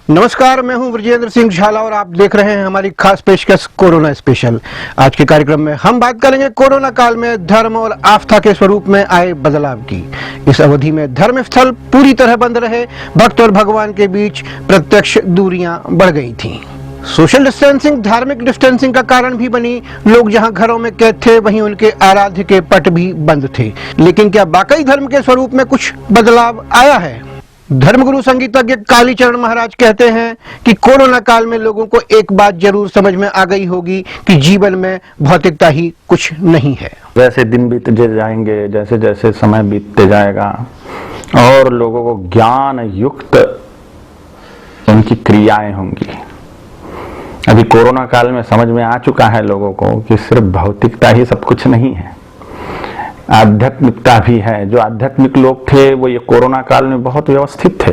नमस्कार, मैं हूं ब्रजेंद्र सिंह झाला और आप देख रहे हैं हमारी खास पेशकश कोरोना स्पेशल। आज के कार्यक्रम में हम बात करेंगे कोरोना काल में धर्म और आस्था के स्वरूप में आए बदलाव की। इस अवधि में धर्म स्थल पूरी तरह बंद रहे, भक्त और भगवान के बीच प्रत्यक्ष दूरियां बढ़ गई थीं। सोशल डिस्टेंसिंग धार्मिक डिस्टेंसिंग का कारण भी बनी। लोग जहां घरों में कैद थे, वहीं उनके आराध्य के पट भी बंद थे। लेकिन क्या वाकई धर्म के स्वरूप में कुछ बदलाव आया है? धर्मगुरु संगीतज्ञ कालीचरण महाराज कहते हैं कि कोरोना काल में लोगों को एक बात जरूर समझ में आ गई होगी कि जीवन में भौतिकता ही कुछ नहीं है। जैसे दिन बीतते जाएंगे, जैसे जैसे समय बीतते जाएगा और लोगों को ज्ञान युक्त उनकी क्रियाएं होंगी। अभी कोरोना काल में समझ में आ चुका है लोगों को कि सिर्फ भौतिकता ही सब कुछ नहीं है, आध्यात्मिकता भी है। जो आध्यात्मिक लोग थे वो ये कोरोना काल में बहुत व्यवस्थित थे,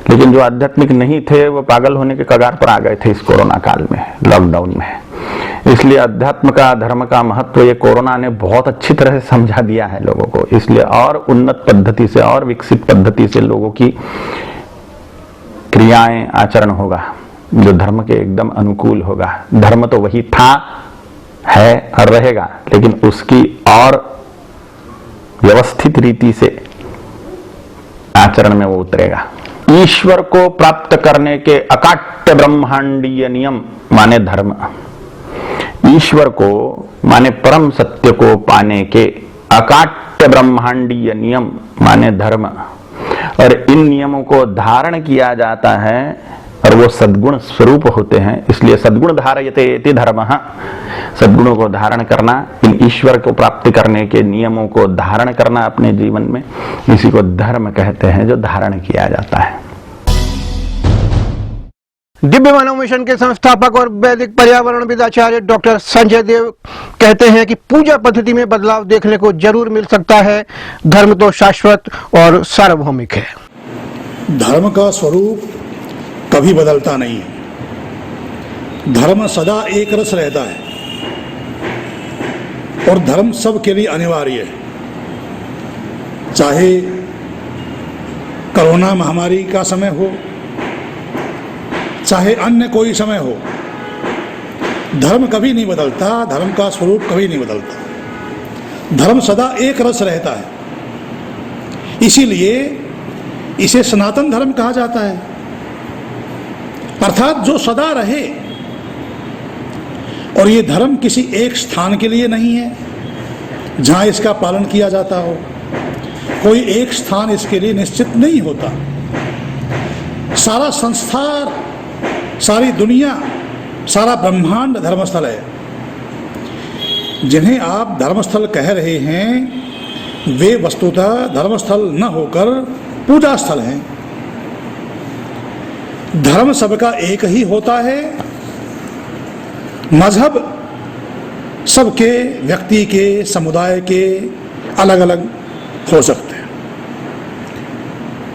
लेकिन जो आध्यात्मिक नहीं थे वो पागल होने के कगार पर आ गए थे इस कोरोना काल में, लॉकडाउन में। इसलिए अध्यात्म का, धर्म का महत्व ये कोरोना ने बहुत अच्छी तरह से समझा दिया है लोगों को। इसलिए और उन्नत पद्धति से और विकसित पद्धति से लोगों की क्रियाएं, आचरण होगा जो धर्म के एकदम अनुकूल होगा। धर्म तो वही था, है और रहेगा, लेकिन उसकी और व्यवस्थित रीति से आचरण में वो उतरेगा। ईश्वर को प्राप्त करने के अकाट्य ब्रह्मांडीय नियम माने धर्म। ईश्वर को माने परम सत्य को पाने के अकाट्य ब्रह्मांडीय नियम माने धर्म। और इन नियमों को धारण किया जाता है और वो सद्गुण स्वरूप होते हैं। इसलिए सद्गुण धारयते इति धर्मः। सद्गुणों को धारण करना, इन ईश्वर को प्राप्त करने के नियमों को धारण करना अपने जीवन में, इसी को धर्म कहते हैं, जो धारण किया जाता है। दिव्य मानव मिशन के संस्थापक और वैदिक पर्यावरणविद आचार्य डॉक्टर संजय देव कहते हैं कि पूजा पद्धति में बदलाव देखने को जरूर मिल सकता है। धर्म तो शाश्वत और सार्वभौमिक है। धर्म का स्वरूप कभी बदलता नहीं है। धर्म सदा एक रस रहता है और धर्म सबके लिए अनिवार्य है। चाहे कोरोना महामारी का समय हो, चाहे अन्य कोई समय हो, धर्म कभी नहीं बदलता। धर्म का स्वरूप कभी नहीं बदलता। धर्म सदा एक रस रहता है। इसीलिए इसे सनातन धर्म कहा जाता है, अर्थात जो सदा रहे। और ये धर्म किसी एक स्थान के लिए नहीं है जहां इसका पालन किया जाता हो। कोई एक स्थान इसके लिए निश्चित नहीं होता। सारा संसार, सारी दुनिया, सारा ब्रह्मांड धर्मस्थल है। जिन्हें आप धर्मस्थल कह रहे हैं वे वस्तुतः धर्मस्थल न होकर पूजा स्थल हैं। धर्म सबका एक ही होता है। मजहब सबके, व्यक्ति के, समुदाय के अलग अलग हो सकते हैं,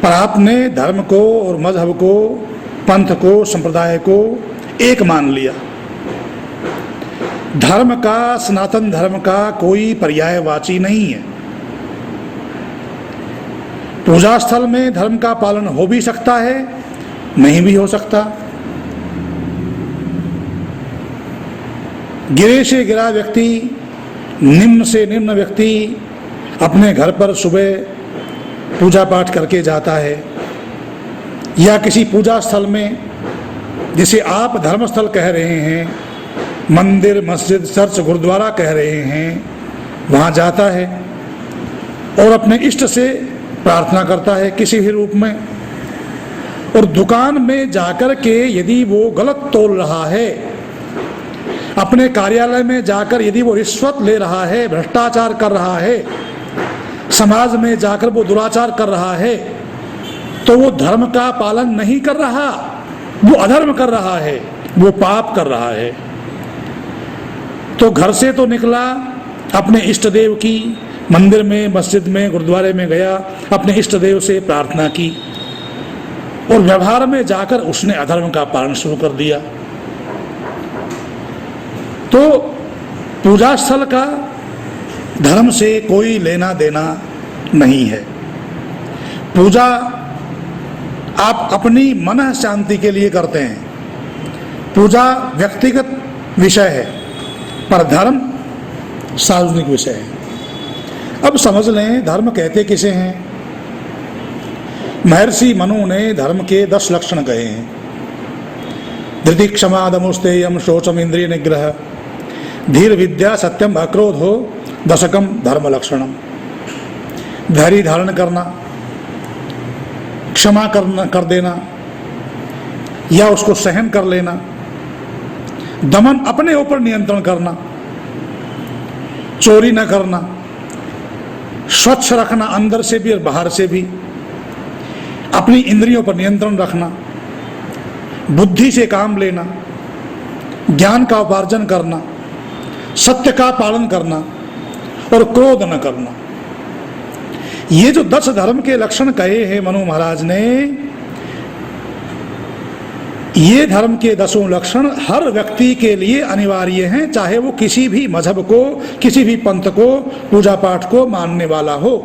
पर आपने धर्म को और मजहब को, पंथ को, संप्रदाय को एक मान लिया। धर्म का, सनातन धर्म का कोई पर्यायवाची नहीं है। पूजा स्थल में धर्म का पालन हो भी सकता है, नहीं भी हो सकता। गिरे से गिरा व्यक्ति, निम्न से निम्न व्यक्ति अपने घर पर सुबह पूजा पाठ करके जाता है, या किसी पूजा स्थल में, जिसे आप धर्मस्थल कह रहे हैं, मंदिर, मस्जिद, चर्च, गुरुद्वारा कह रहे हैं, वहाँ जाता है और अपने इष्ट से प्रार्थना करता है किसी भी रूप में। और दुकान में जाकर के यदि वो गलत तोल रहा है, अपने कार्यालय में जाकर यदि वो रिश्वत ले रहा है, भ्रष्टाचार कर रहा है, समाज में जाकर वो दुराचार कर रहा है, तो वो धर्म का पालन नहीं कर रहा, वो अधर्म कर रहा है, वो पाप कर रहा है। तो घर से तो निकला, अपने इष्ट देव की, मंदिर में, मस्जिद में, गुरुद्वारे में गया, अपने इष्ट देव से प्रार्थना की, और व्यवहार में जाकर उसने अधर्म का पालन शुरू कर दिया। तो पूजा स्थल का धर्म से कोई लेना देना नहीं है। पूजा आप अपनी मन शांति के लिए करते हैं। पूजा व्यक्तिगत विषय है, पर धर्म सार्वजनिक विषय है। अब समझ लें धर्म कहते किसे हैं। महर्षि मनु ने धर्म के 10 लक्षण कहे हैं। धृति क्षमा दमुस्तेयम शोचम इंद्रिय निग्रह धीर विद्या सत्यम अक्रोधो दशकम धर्म लक्षणम। धैर्य धारण करना, क्षमा कर देना या उसको सहन कर लेना, दमन अपने ऊपर नियंत्रण करना, चोरी न करना, स्वच्छ रखना अंदर से भी और बाहर से भी, अपनी इंद्रियों पर नियंत्रण रखना, बुद्धि से काम लेना, ज्ञान का उपार्जन करना, सत्य का पालन करना और क्रोध न करना। ये जो 10 धर्म के लक्षण कहे हैं मनु महाराज ने, ये धर्म के 10 लक्षण हर व्यक्ति के लिए अनिवार्य हैं, चाहे वो किसी भी मजहब को, किसी भी पंथ को, पूजा पाठ को मानने वाला हो।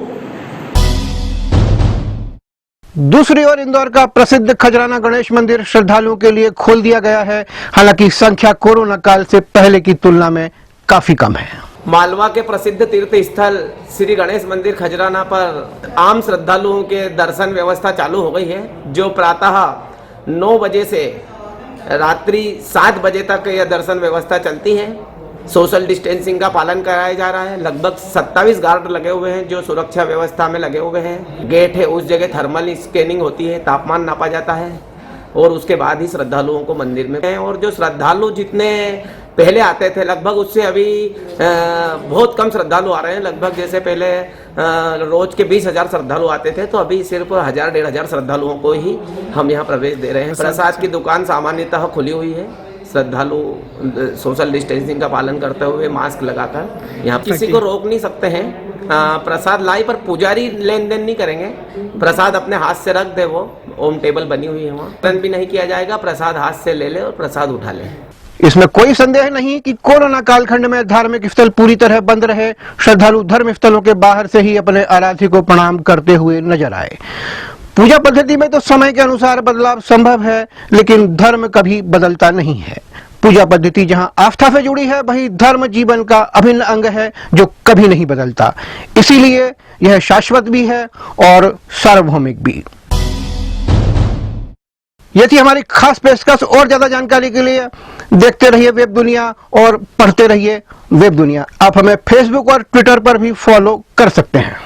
दूसरी ओर इंदौर का प्रसिद्ध खजराना गणेश मंदिर श्रद्धालुओं के लिए खोल दिया गया है। हालांकि संख्या कोरोना काल से पहले की तुलना में काफी कम है। मालवा के प्रसिद्ध तीर्थ स्थल श्री गणेश मंदिर खजराना पर आम श्रद्धालुओं के दर्शन व्यवस्था चालू हो गई है, जो प्रातः 9 बजे से रात्रि 7 बजे तक यह दर्शन व्यवस्था चलती है। सोशल डिस्टेंसिंग का पालन कराया जा रहा है। लगभग 27 गार्ड लगे हुए हैं जो सुरक्षा व्यवस्था में लगे हुए हैं। गेट है, उस जगह थर्मल स्कैनिंग होती है, तापमान नापा जाता है और उसके बाद ही श्रद्धालुओं को मंदिर में। और जो श्रद्धालु जितने पहले आते थे लगभग उससे अभी बहुत कम श्रद्धालु आ रहे हैं। लगभग जैसे पहले रोज के 20,000 श्रद्धालु आते थे, तो अभी सिर्फ 1,000-1,500 श्रद्धालुओं को ही हम यहाँ प्रवेश दे रहे हैं। प्रसाद की दुकान सामान्यतः खुली हुई है। श्रद्धालु सोशल डिस्टेंसिंग का पालन करते हुए मास्क लगाकर यहाँ किसी को रोक नहीं सकते हैं। प्रसाद लाई पर पुजारी लेन देन नहीं करेंगे। प्रसाद अपने हाथ से रख दे, वो ओम टेबल बनी हुई है वहाँ, टर्न भी नहीं किया जाएगा। प्रसाद हाथ से ले ले और प्रसाद उठा ले। इसमें कोई संदेह नहीं कि कोरोना कालखंड में धार्मिक स्थल पूरी तरह बंद रहे। श्रद्धालु धर्म स्थलों के बाहर से ही अपने आराध्य को प्रणाम करते हुए नजर आए। पूजा पद्धति में तो समय के अनुसार बदलाव संभव है, लेकिन धर्म कभी बदलता नहीं है। पूजा पद्धति जहां आस्था से जुड़ी है, वहीं धर्म जीवन का अभिन्न अंग है जो कभी नहीं बदलता। इसीलिए यह शाश्वत भी है और सार्वभौमिक भी। ये थी हमारी खास पेशकश। और ज्यादा जानकारी के लिए देखते रहिए वेब दुनिया और पढ़ते रहिए वेब दुनिया। आप हमें फेसबुक और ट्विटर पर भी फॉलो कर सकते हैं।